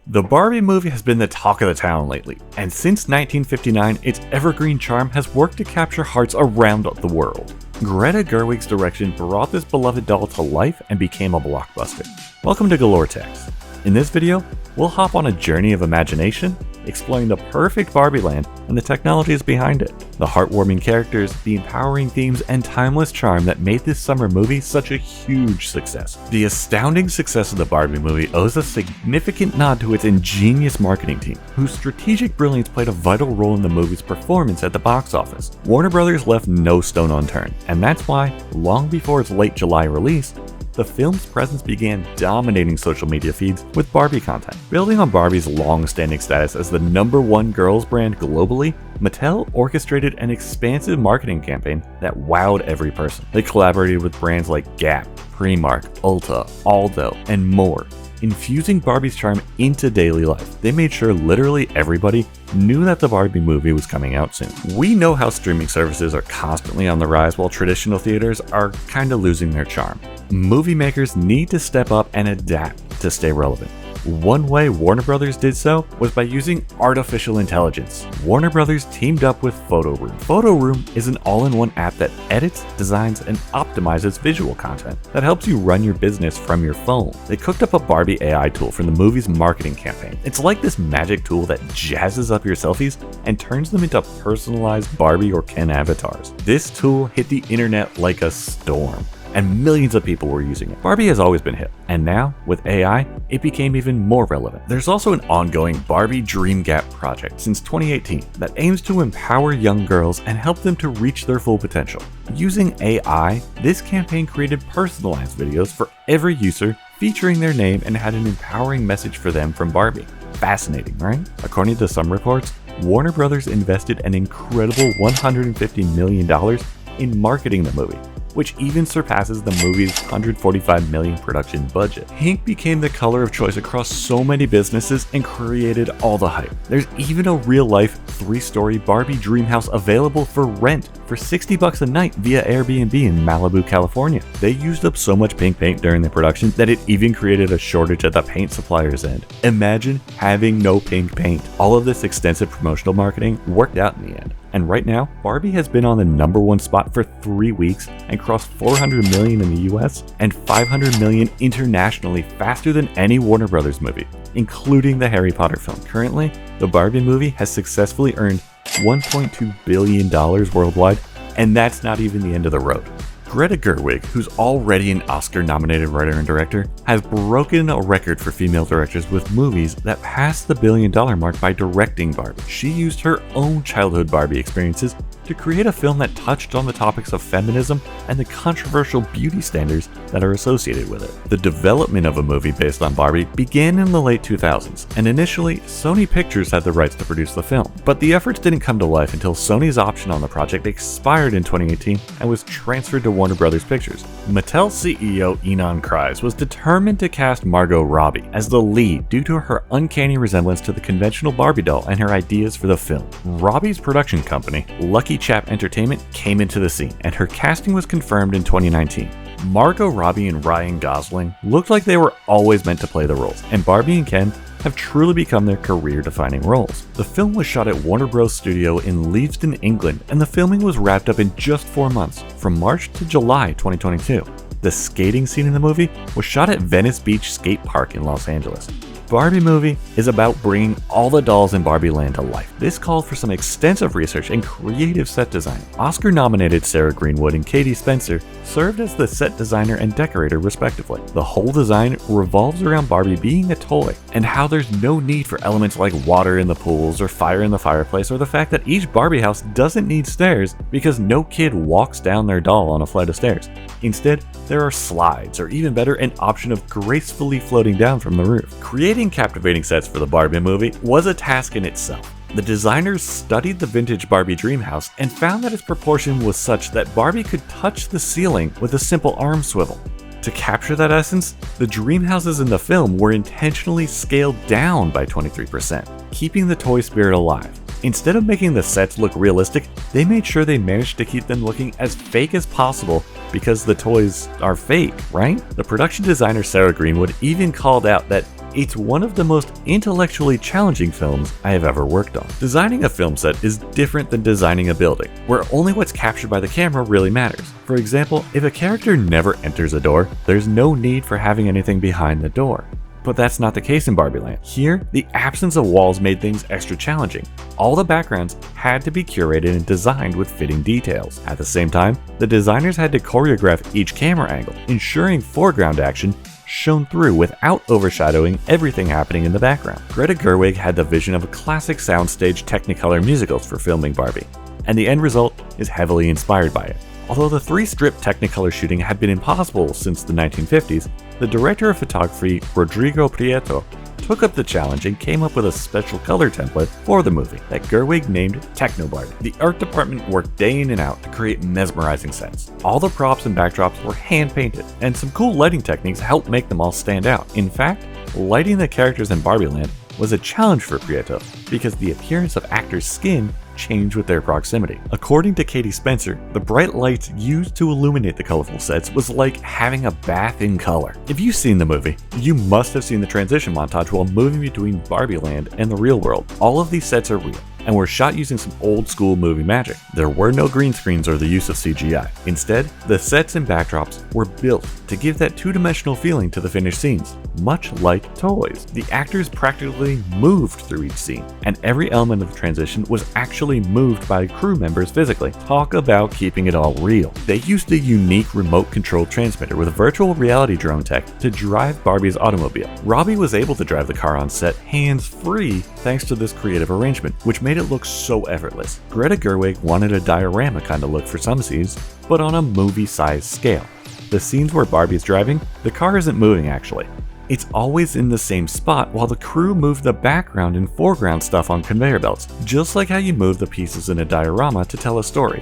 The Barbie movie has been the talk of the town lately, and since 1959, its evergreen charm has worked to capture hearts around the world. Greta Gerwig's direction brought this beloved doll to life and became a blockbuster. Welcome to Galore Techs. In this video, we'll hop on a journey of imagination, exploring the perfect Barbie land and the technologies behind it, the heartwarming characters, the empowering themes, and timeless charm that made this summer movie such a huge success. The astounding success of the Barbie movie owes a significant nod to its ingenious marketing team, whose strategic brilliance played a vital role in the movie's performance at the box office. Warner Brothers left no stone unturned, and that's why, long before its late July release, the film's presence began dominating social media feeds with Barbie content. Building on Barbie's long-standing status as the #1 girls brand globally, Mattel orchestrated an expansive marketing campaign that wowed every person. They collaborated with brands like Gap, Primark, Ulta, Aldo, and more, infusing Barbie's charm into daily life. They made sure literally everybody knew that the Barbie movie was coming out soon. We know how streaming services are constantly on the rise while traditional theaters are kinda losing their charm. Movie makers need to step up and adapt to stay relevant. One way Warner Brothers did so was by using artificial intelligence. Warner Brothers teamed up with Photoroom. Photoroom is an all-in-one app that edits, designs, and optimizes visual content that helps you run your business from your phone. They cooked up a Barbie AI tool for the movie's marketing campaign. It's like this magic tool that jazzes up your selfies and turns them into personalized Barbie or Ken avatars. This tool hit the internet like a storm, and millions of people were using it. Barbie has always been hip, and now, with AI, it became even more relevant. There's also an ongoing Barbie Dream Gap project since 2018 that aims to empower young girls and help them to reach their full potential. Using AI, this campaign created personalized videos for every user featuring their name and had an empowering message for them from Barbie. Fascinating, right? According to some reports, Warner Brothers invested an incredible $150 million in marketing the movie, which even surpasses the movie's $145 million production budget. Pink became the color of choice across so many businesses and created all the hype. There's even a real-life 3-story Barbie dream house available for rent for $60 a night via Airbnb in Malibu, California. They used up so much pink paint during the production that it even created a shortage at the paint supplier's end. Imagine having no pink paint. All of this extensive promotional marketing worked out in the end. And right now, Barbie has been on the #1 spot for 3 weeks and crossed 400 million in the US and 500 million internationally faster than any Warner Brothers movie, including the Harry Potter film. Currently, the Barbie movie has successfully earned $1.2 billion worldwide, and that's not even the end of the road. Greta Gerwig, who's already an Oscar-nominated writer and director, has broken a record for female directors with movies that passed the $1 billion mark by directing Barbie. She used her own childhood Barbie experiences to create a film that touched on the topics of feminism and the controversial beauty standards that are associated with it. The development of a movie based on Barbie began in the late 2000s, and initially, Sony Pictures had the rights to produce the film. But the efforts didn't come to life until Sony's option on the project expired in 2018 and was transferred to Warner Brothers Pictures. Mattel CEO Ynon Kreiz was determined to cast Margot Robbie as the lead due to her uncanny resemblance to the conventional Barbie doll and her ideas for the film. Robbie's production company, Lucky Chap Entertainment, came into the scene, and her casting was confirmed in 2019. Margot Robbie and Ryan Gosling looked like they were always meant to play the roles, and Barbie and Ken have truly become their career-defining roles. The film was shot at Warner Bros. Studio in Leavesden, England, and the filming was wrapped up in just 4 months, from March to July 2022. The skating scene in the movie was shot at Venice Beach Skate Park in Los Angeles. Barbie movie is about bringing all the dolls in Barbie land to life. This called for some extensive research and creative set design. Oscar-nominated Sarah Greenwood and Katie Spencer served as the set designer and decorator respectively. The whole design revolves around Barbie being a toy, and how there's no need for elements like water in the pools or fire in the fireplace, or the fact that each Barbie house doesn't need stairs because no kid walks down their doll on a flight of stairs. Instead, there are slides, or even better, an option of gracefully floating down from the roof. Creating captivating sets for the Barbie movie was a task in itself. The designers studied the vintage Barbie dream house and found that its proportion was such that Barbie could touch the ceiling with a simple arm swivel. To capture that essence, the dream houses in the film were intentionally scaled down by 23%, keeping the toy spirit alive. Instead of making the sets look realistic, they made sure they managed to keep them looking as fake as possible because the toys are fake, right? The production designer Sarah Greenwood even called out that it's one of the most intellectually challenging films I have ever worked on. Designing a film set is different than designing a building, where only what's captured by the camera really matters. For example, if a character never enters a door, there's no need for having anything behind the door. But that's not the case in Barbie Land. Here, the absence of walls made things extra challenging. All the backgrounds had to be curated and designed with fitting details. At the same time, the designers had to choreograph each camera angle, ensuring foreground action shone through without overshadowing everything happening in the background. Greta Gerwig had the vision of a classic soundstage Technicolor musicals for filming Barbie, and the end result is heavily inspired by it. Although the 3-strip Technicolor shooting had been impossible since the 1950s, the director of photography, Rodrigo Prieto, took up the challenge and came up with a special color template for the movie that Gerwig named Techno Barbie. The art department worked day in and out to create mesmerizing sets. All the props and backdrops were hand-painted, and some cool lighting techniques helped make them all stand out. In fact, lighting the characters in Barbie Land was a challenge for Prieto because the appearance of actors' skin changed with their proximity. According to Katie Spencer, the bright lights used to illuminate the colorful sets was like having a bath in color. If you've seen the movie, you must have seen the transition montage while moving between Barbie Land and the real world. All of these sets are real and were shot using some old school movie magic. There were no green screens or the use of CGI. Instead, the sets and backdrops were built to give that two-dimensional feeling to the finished scenes, much like toys. The actors practically moved through each scene, and every element of the transition was actually moved by crew members physically. Talk about keeping it all real. They used a unique remote-controlled transmitter with virtual reality drone tech to drive Barbie's automobile. Robbie was able to drive the car on set hands-free thanks to this creative arrangement, which made it look so effortless. Greta Gerwig wanted a diorama kind of look for some scenes, but on a movie-sized scale. The scenes where Barbie's driving, the car isn't moving actually. It's always in the same spot while the crew move the background and foreground stuff on conveyor belts, just like how you move the pieces in a diorama to tell a story.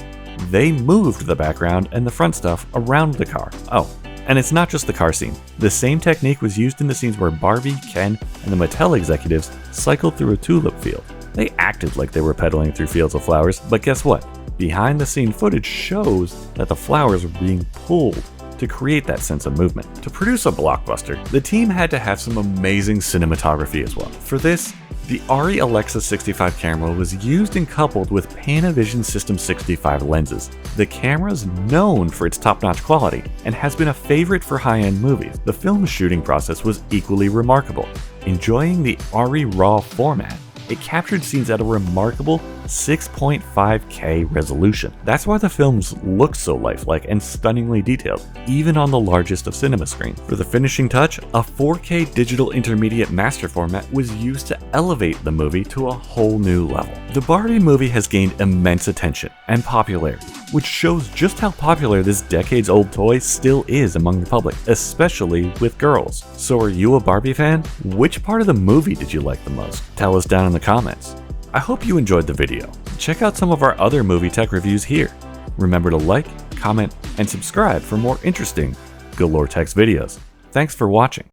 They moved the background and the front stuff around the car. Oh, and it's not just the car scene. The same technique was used in the scenes where Barbie, Ken, and the Mattel executives cycled through a tulip field. They acted like they were pedaling through fields of flowers, but guess what? Behind the scene footage shows that the flowers were being pulled to create that sense of movement. To produce a blockbuster, the team had to have some amazing cinematography as well. For this, the ARRI Alexa 65 camera was used and coupled with Panavision System 65 lenses. The camera's known for its top-notch quality and has been a favorite for high-end movies. The film's shooting process was equally remarkable. Enjoying the ARRI RAW format, it captured scenes at a remarkable 6.5K resolution. That's why the films look so lifelike and stunningly detailed, even on the largest of cinema screens. For the finishing touch, a 4K digital intermediate master format was used to elevate the movie to a whole new level. The Barbie movie has gained immense attention and popularity, which shows just how popular this decades-old toy still is among the public, especially with girls. So are you a Barbie fan? Which part of the movie did you like the most? Tell us down in the comments. I hope you enjoyed the video. Check out some of our other movie tech reviews here. Remember to like, comment, and subscribe for more interesting Galore Tech's videos. Thanks for watching.